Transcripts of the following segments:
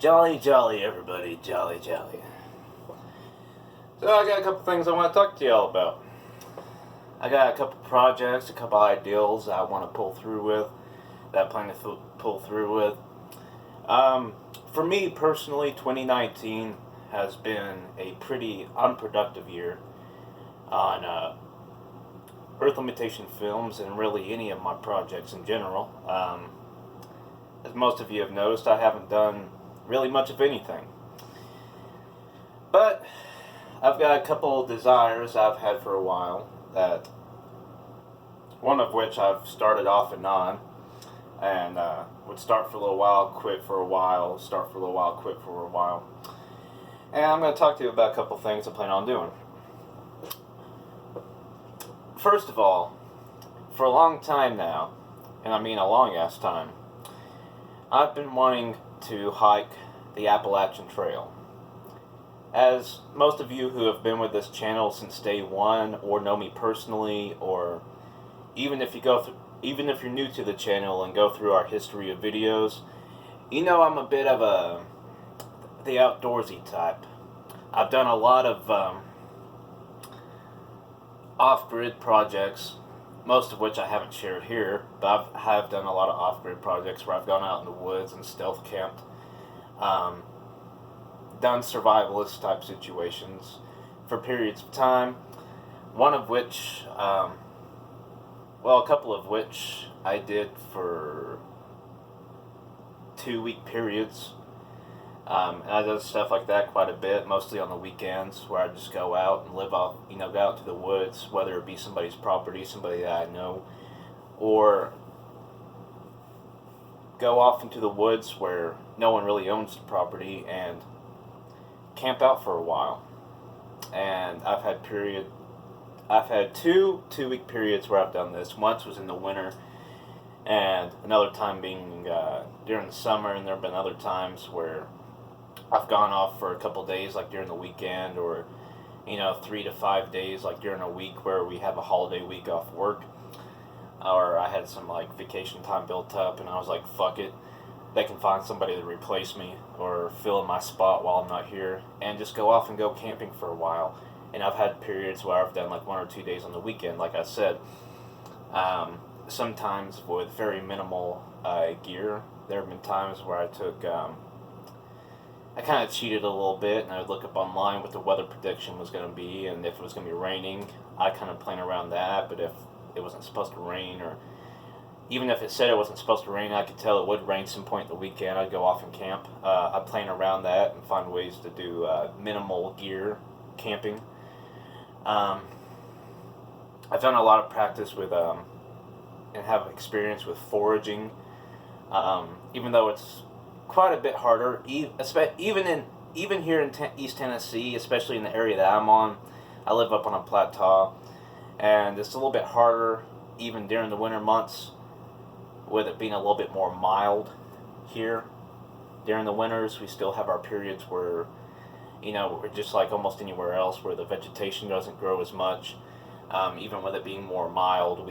Jolly, jolly, everybody. Jolly, jolly. So I got a couple things I want to talk to y'all about. I got a couple projects, a couple ideals I want to pull through with, that I plan to pull through with. For me personally, 2019 has been a pretty unproductive year on Earth Limitation Films and really any of my projects in general. As most of you have noticed, I haven't done really much of anything. But I've got a couple of desires I've had for a while, that one of which I've started off and on, and would start for a little while, quit for a while, start for a little while, quit for a while. And I'm going to talk to you about a couple things I plan on doing. First of all, for a long time now, and I mean a long ass time, I've been wanting to hike the Appalachian Trail. As most of you who have been with this channel since day one, or know me personally, or even if you're new to the channel and go through our history of videos, you know I'm a bit of the outdoorsy type. I've done a lot of off-grid projects, most of which I haven't shared here, but I have done a lot of off-grid projects where I've gone out in the woods and stealth camped, done survivalist type situations for periods of time, one of which, a couple of which I did for 2-week periods. And I do stuff like that quite a bit, mostly on the weekends, where I just go out and live off, go out to the woods, whether it be somebody's property, somebody that I know, or go off into the woods where no one really owns the property and camp out for a while. And I've had two 2-week periods where I've done this. Once was in the winter, and another time being during the summer, and there have been other times where I've gone off for a couple days, like during the weekend, or 3 to 5 days, like during a week where we have a holiday week off work, or I had some like vacation time built up, and I was like, fuck it, they can find somebody to replace me or fill in my spot while I'm not here, and just go off and go camping for a while. And I've had periods where I've done like 1 or 2 days on the weekend, like I said, sometimes with very minimal gear. There have been times where I took I kind of cheated a little bit, and I would look up online what the weather prediction was going to be, and if it was going to be raining, I kind of plan around that. But if it wasn't supposed to rain, or even if it said it wasn't supposed to rain, I could tell it would rain some point in the weekend, I'd go off and camp. I plan around that and find ways to do minimal gear camping. I've done a lot of practice with and have experience with foraging, even though it's quite a bit harder, even here in East Tennessee, especially in the area that I'm on. I live up on a plateau, and it's a little bit harder even during the winter months, with it being a little bit more mild here. During the winters, we still have our periods where, we're just like almost anywhere else, where the vegetation doesn't grow as much. Even with it being more mild,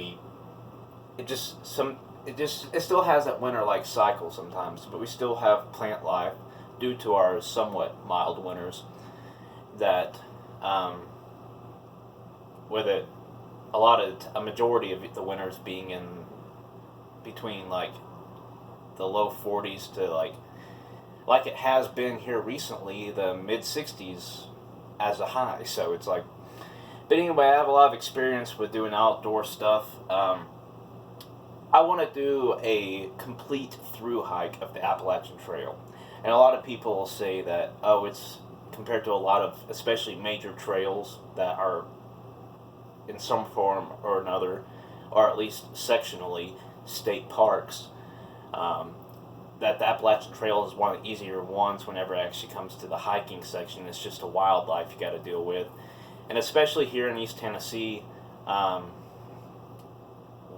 it still has that winter-like cycle sometimes, but we still have plant life due to our somewhat mild winters, that with it, a majority of the winters being in between like the low 40s to like it has been here recently, the mid 60s as a high. So it's like, but anyway, I have a lot of experience with doing outdoor stuff. I want to do a complete through hike of the Appalachian Trail. And a lot of people say that, it's compared to a lot of, especially major trails that are in some form or another, or at least sectionally, state parks, that the Appalachian Trail is one of the easier ones whenever it actually comes to the hiking section. It's just a wildlife you got to deal with. And especially here in East Tennessee,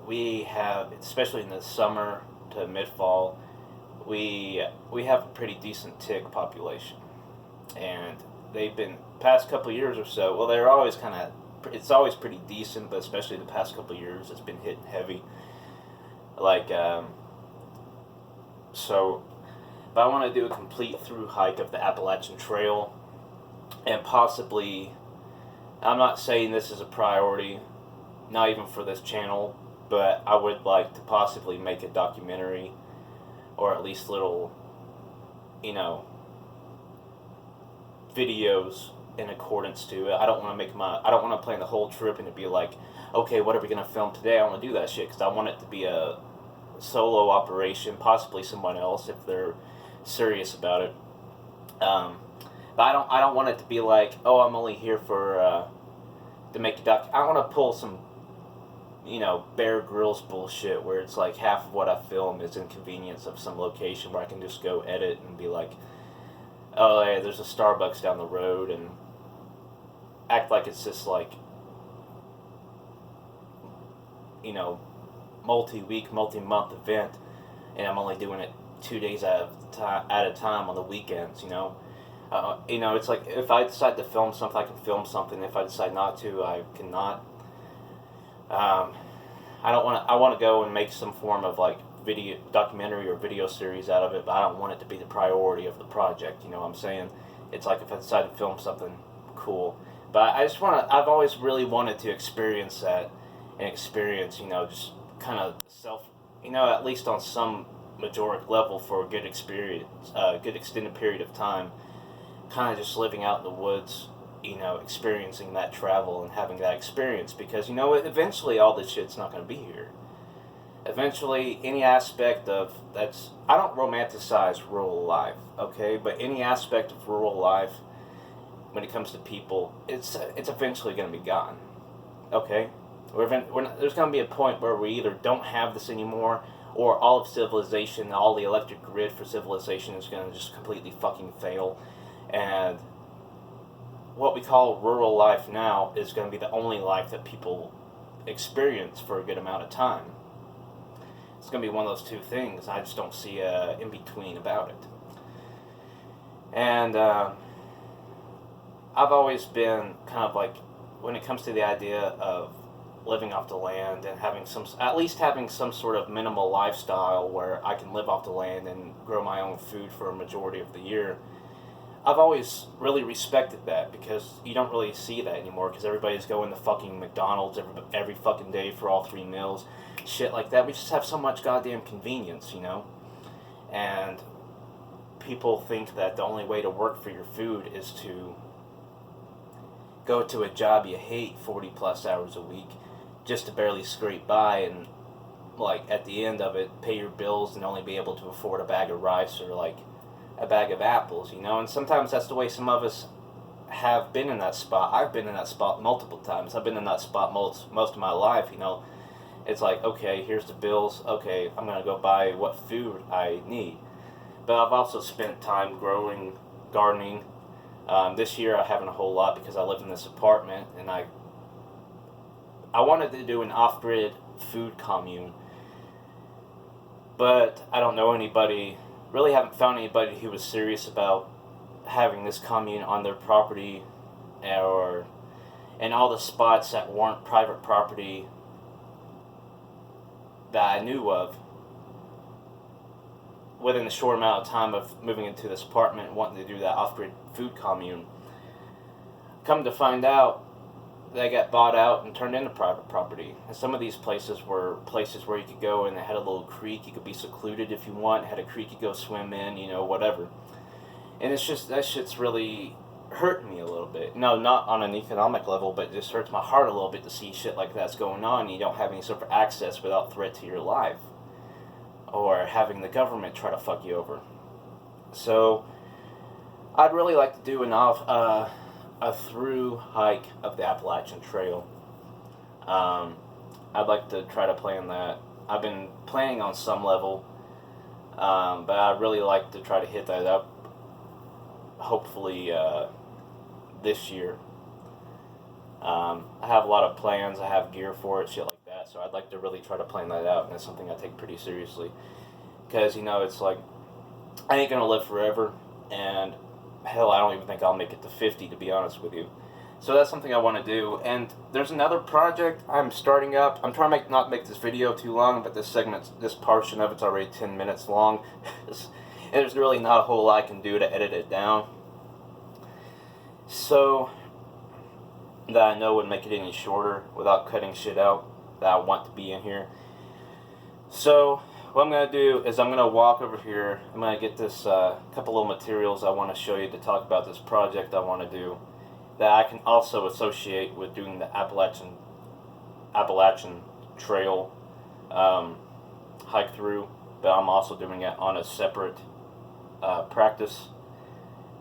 we have, especially in the summer to mid-fall, we have a pretty decent tick population, and they've been past couple years or so. Well, they're always it's always pretty decent, but especially the past couple years, it's been hitting heavy. Like, so but I want to do a complete through hike of the Appalachian Trail, and possibly, I'm not saying this is a priority, not even for this channel, but I would like to possibly make a documentary, or at least little, you know, videos in accordance to it. I don't want to plan the whole trip and to be like, okay, what are we going to film today? I want to do that shit, because I want it to be a solo operation, possibly someone else if they're serious about it. But I don't want it to be like, oh, I'm only here for to make a doc. I want to pull some, you know, Bear Grylls bullshit where it's like half of what I film is inconvenience of some location where I can just go edit and be like, oh, yeah, there's a Starbucks down the road, and act like it's just like, you know, multi-week, multi-month event, and I'm only doing it 2 days at a time on the weekends, you know. You know, it's like, if I decide to film something, I can film something. If I decide not to, I cannot. I want to go and make some form of like video documentary or video series out of it, but I don't want it to be the priority of the project, you know what I'm saying? It's like, if I decide to film something, cool. But I've always really wanted to experience that, and experience, you know, just kind of you know, at least on some majoric level, for a good experience, good extended period of time, kind of just living out in the woods, you know, experiencing that travel and having that experience, because, you know, eventually all this shit's not going to be here. Eventually, any aspect of that's, I don't romanticize rural life, okay, but any aspect of rural life, when it comes to people, it's eventually going to be gone, okay? There's going to be a point where we either don't have this anymore, or all of civilization, all the electric grid for civilization is going to just completely fucking fail, and what we call rural life now is going to be the only life that people experience for a good amount of time. It's going to be one of those two things. I just don't see a in-between about it. And I've always been kind of like, when it comes to the idea of living off the land and at least having some sort of minimal lifestyle where I can live off the land and grow my own food for a majority of the year, I've always really respected that, because you don't really see that anymore, because everybody's going to fucking McDonald's every fucking day for all 3 meals, shit like that. We just have so much goddamn convenience, you know, and people think that the only way to work for your food is to go to a job you hate 40 plus hours a week just to barely scrape by, and like at the end of it pay your bills and only be able to afford a bag of rice or like a bag of apples, you know. And sometimes that's the way some of us have been in that spot. I've been in that spot multiple times. I've been in that spot most of my life, you know. It's like, okay, here's the bills, okay, I'm gonna go buy what food I need. But I've also spent time growing, gardening. This year I haven't a whole lot, because I live in this apartment, and I wanted to do an off-grid food commune, but I don't know anybody, really haven't found anybody who was serious about having this commune on their property, or in all the spots that weren't private property that I knew of within a short amount of time of moving into this apartment and wanting to do that off-grid food commune. Come to find out, they got bought out and turned into private property. And some of these places were places where you could go, and they had a little creek. You could be secluded if you want. Had a creek you could go swim in, you know, whatever. And it's just, that shit's really hurting me a little bit. No, not on an economic level, but it just hurts my heart a little bit to see shit like that's going on. And you don't have any sort of access without threat to your life, or having the government try to fuck you over. So I'd really like to do a through hike of the Appalachian Trail. I'd like to try to plan that. I've been planning on some level, but I'd really like to try to hit that up, hopefully this year. I have a lot of plans. I have gear for it, shit like that. So I'd like to really try to plan that out, and it's something I take pretty seriously. Because, you know, it's like, I ain't gonna live forever, and hell, I don't even think I'll make it to 50, to be honest with you. So that's something I want to do. And there's another project I'm starting up. I'm trying to not make this video too long, but this portion of it's already 10 minutes long. And there's really not a whole lot I can do to edit it down. So that I know would make it any shorter without cutting shit out that I want to be in here. So what I'm going to do is I'm going to walk over here. I'm going to get this couple of materials I want to show you to talk about this project I want to do that I can also associate with doing the Appalachian Trail hike through, but I'm also doing it on a separate practice.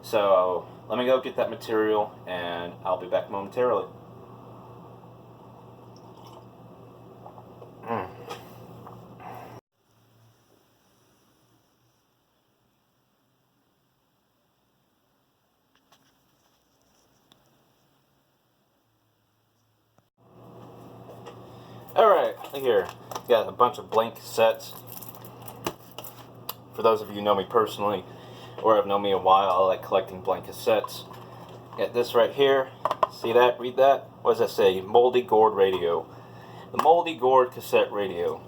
So let me go get that material and I'll be back momentarily. Alright, here, got a bunch of blank cassettes. For those of you who know me personally, or have known me a while, I like collecting blank cassettes. Got this right here, see that, read that? What does that say? Moldy Gourd radio. The Moldy Gourd cassette radio.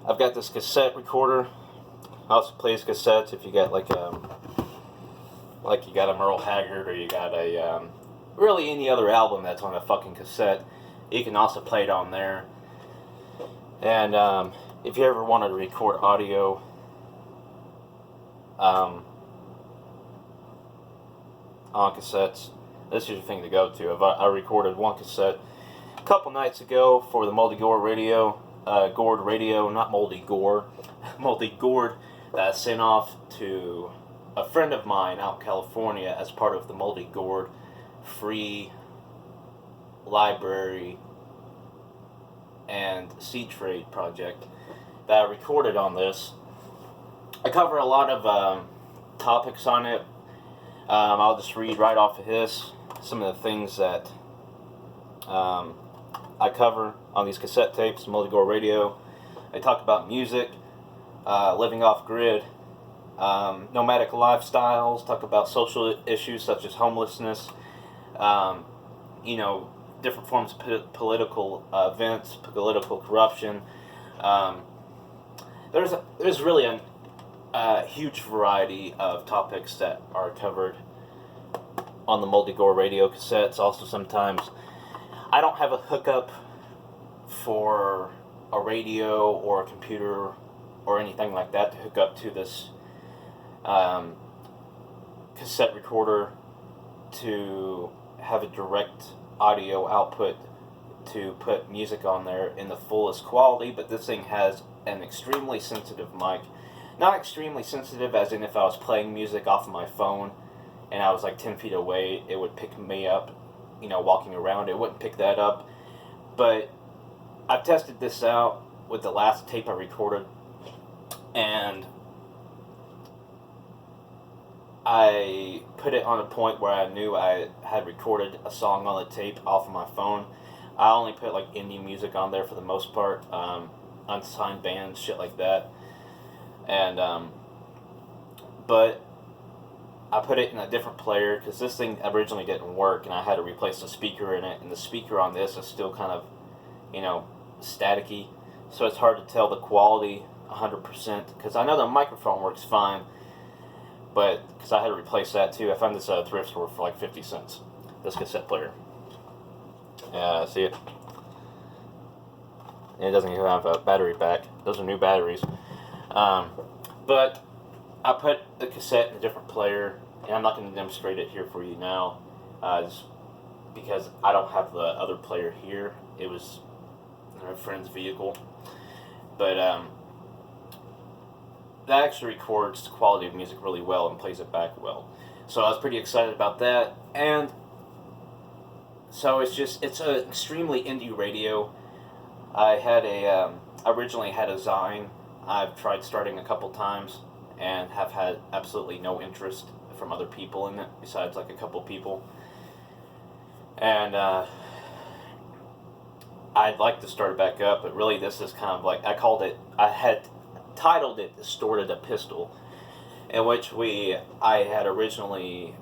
I've got this cassette recorder, also plays cassettes if you got like you got a Merle Haggard or you got a, really any other album that's on a fucking cassette, you can also play it on there. And if you ever wanted to record audio, on cassettes, this is your thing to go to. I recorded one cassette a couple nights ago for the Moldy Gourd radio, not Moldy Gourd, Moldy Gourd, that I sent off to a friend of mine out in California as part of the Moldy Gourd free library and seed trade project that I recorded on this. I cover a lot of topics on it. I'll just read right off of this some of the things that I cover on these cassette tapes, Moldy Gourd radio. I talk about music, living off grid, nomadic lifestyles, talk about social issues such as homelessness, different forms of political events, political corruption. There's really a huge variety of topics that are covered on the Moldy Gourd radio cassettes. Also, sometimes I don't have a hookup for a radio or a computer or anything like that to hook up to this cassette recorder to have a direct audio output to put music on there in the fullest quality, but this thing has an extremely sensitive mic. Not extremely sensitive as in if I was playing music off of my phone and I was like 10 feet away, it would pick me up, walking around, it wouldn't pick that up. But I've tested this out with the last tape I recorded, and I put it on a point where I knew I had recorded a song on the tape off of my phone. I only put like indie music on there for the most part, unsigned bands, shit like that. And but I put it in a different player because this thing originally didn't work, and I had to replace the speaker in it, and the speaker on this is still kind of, staticky, so it's hard to tell the quality 100%, because I know the microphone works fine, but because I had to replace that too. I found this at a thrift store for like 50 cents, this cassette player. See it? And it doesn't even have a battery pack. Those are new batteries. But I put the cassette in a different player, and I'm not going to demonstrate it here for you now, just because I don't have the other player here. It was a friend's vehicle. But that actually records the quality of music really well and plays it back well. So I was pretty excited about that. And so it's an extremely indie radio. I originally had a Zine. I've tried starting a couple times and have had absolutely no interest from other people in it, besides like a couple people. And I'd like to start it back up, but really this is kind of like, I had titled it Distorted Epistle, in which I had originally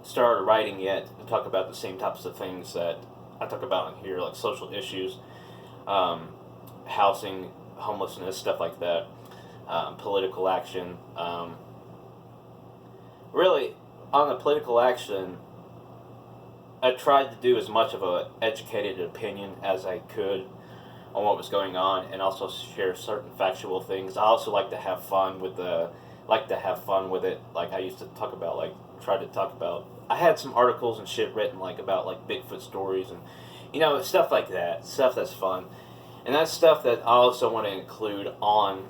started writing it to talk about the same types of things that I talk about in here, like social issues, housing, homelessness, stuff like that. political action. Really, on the political action, I tried to do as much of an educated opinion as I could on what was going on, and also share certain factual things. I also like to have fun with it. Like I used to talk about, like try to talk about. I had some articles and shit written like about like Bigfoot stories and stuff like that. Stuff that's fun, and that's stuff that I also want to include on.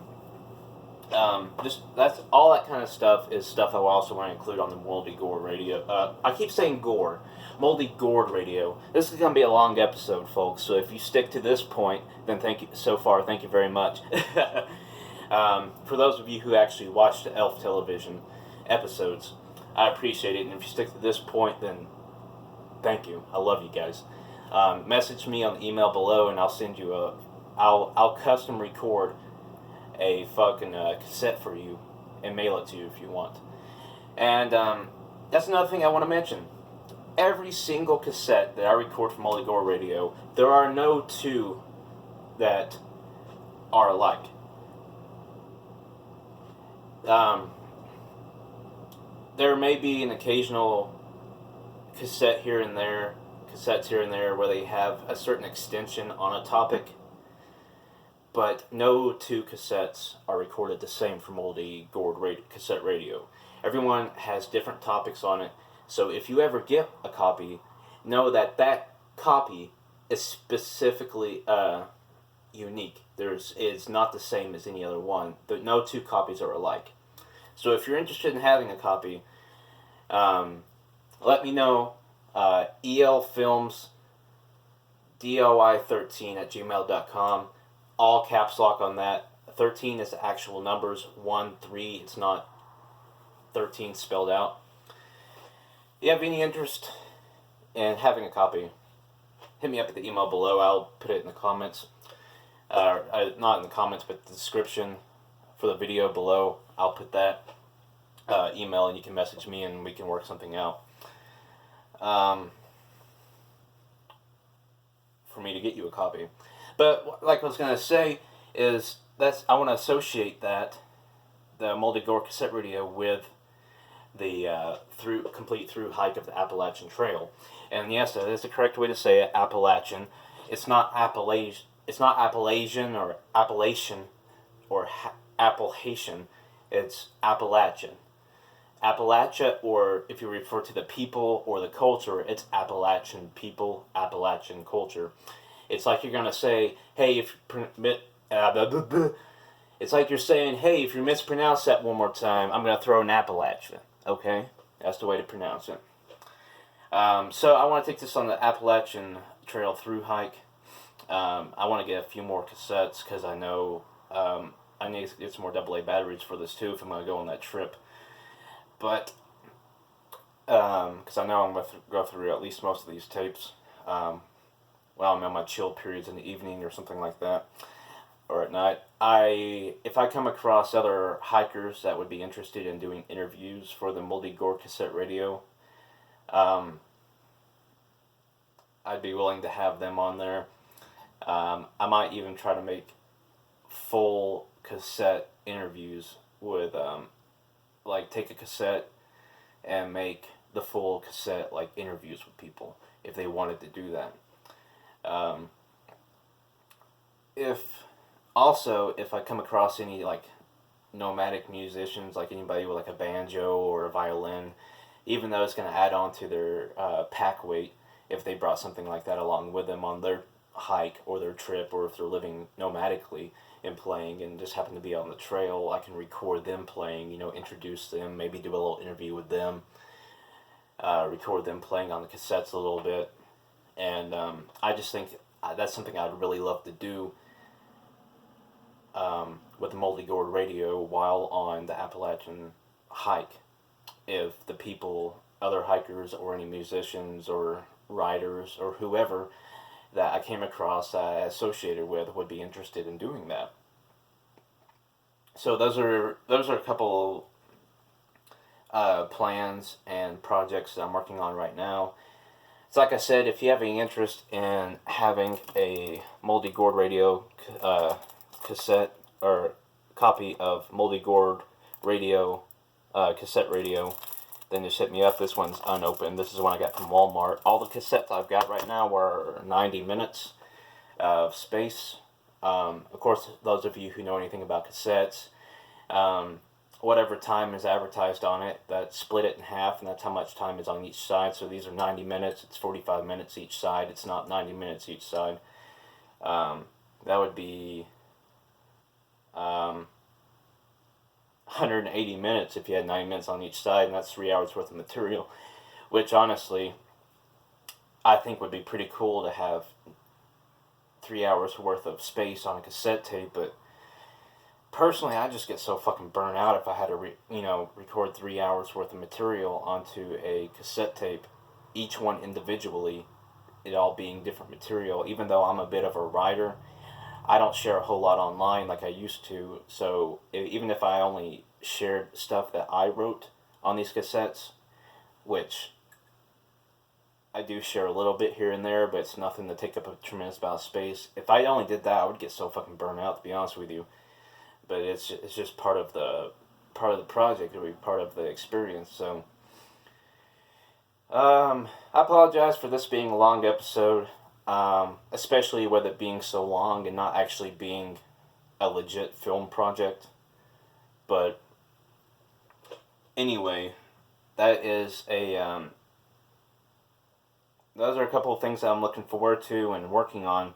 Just that's all that kind of stuff is stuff I also want to include on the Moldy Gourd radio. I keep saying Gourd, Moldy Gourd radio. This is gonna be a long episode, folks. So if you stick to this point, then thank you so far. Thank you very much. For those of you who actually watch the E.L.F. television episodes, I appreciate it. And if you stick to this point, then thank you. I love you guys. Message me on the email below, and I'll send you I'll custom record a fucking cassette for you and mail it to you if you want. And that's another thing I want to mention. Every single cassette that I record from Moldy Gourd Radio, there are no two that are alike. There may be an occasional cassettes here and there where they have a certain extension on a topic, but no two cassettes are recorded the same for Moldy Gourd cassette radio. Everyone has different topics on it, so if you ever get a copy, know that that copy is specifically unique. It's not the same as any other one. No two copies are alike. So if you're interested in having a copy, let me know. E.L.F. Films, DOI13@gmail.com. All caps lock on that. 13 is the actual numbers. 1, 3, it's not 13 spelled out. If you have any interest in having a copy, hit me up at the email below. I'll put it in the comments. Not in the comments, but the description for the video below. I'll put that email, and you can message me and we can work something out. For me to get you a copy. But like I was going to say is I want to associate the Moldy Gourd cassette radio with the complete through hike of the Appalachian Trail. And yes, that is the correct way to say it, Appalachian. It's not Appalachian. It's not Appalachian or Appalachian or Appalachian. It's Appalachian. Appalachia, or if you refer to the people or the culture, it's Appalachian people, Appalachian culture. It's like you're gonna say, hey, it's like you're saying, hey, if you mispronounce that one more time, I'm gonna throw an Appalachia. Okay, that's the way to pronounce it. So I want to take this on the Appalachian Trail through hike. I want to get a few more cassettes because I know I need to get some more AA batteries for this too if I'm gonna go on that trip. But because I know I'm going to go through at least most of these tapes while I'm in my chill periods in the evening or something like that, or at night. If I come across other hikers that would be interested in doing interviews for the Moldy Gourd cassette radio, I'd be willing to have them on there. I might even try to make full cassette interviews with like take a cassette and make the full cassette like interviews with people if they wanted to do that. If I come across any like nomadic musicians, like anybody with like a banjo or a violin, even though it's going to add on to their pack weight, if they brought something like that along with them on their hike or their trip, or if they're living nomadically and playing and just happen to be on the trail, I can record them playing, introduce them, maybe do a little interview with them, record them playing on the cassettes a little bit. And I just think that's something I'd really love to do with the Moldy Gourd radio while on the Appalachian hike. If the people, other hikers or any musicians or riders or whoever that I came across associated with would be interested in doing that. So those are a couple plans and projects that I'm working on right now. It's like I said, if you have any interest in having a Moldy Gourd radio cassette or copy of Moldy Gourd radio, cassette radio, then just hit me up. This one's unopened. This is one I got from Walmart. All the cassettes I've got right now were 90 minutes of space. Of course, those of you who know anything about cassettes, whatever time is advertised on it, that split it in half, and that's how much time is on each side. So these are 90 minutes. It's 45 minutes each side. It's not 90 minutes each side. That would be 180 minutes if you had 90 minutes on each side, and that's 3 hours worth of material, which honestly I think would be pretty cool to have 3 hours worth of space on a cassette tape. But personally, I just get so fucking burnt out if I had to record 3 hours worth of material onto a cassette tape, each one individually, it all being different material. Even though I'm a bit of a writer, I don't share a whole lot online like I used to. So even if I only shared stuff that I wrote on these cassettes, which I do share a little bit here and there, but it's nothing to take up a tremendous amount of space. If I only did that, I would get so fucking burnt out, to be honest with you. But it's just part of the project, or part of the experience. So I apologize for this being a long episode. Especially with it being so long and not actually being a legit film project. But anyway, that is those are a couple of things that I'm looking forward to and working on.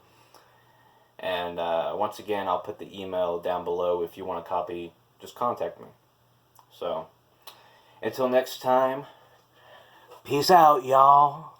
And once again, I'll put the email down below. If you want a copy, just contact me. So until next time, peace out, y'all.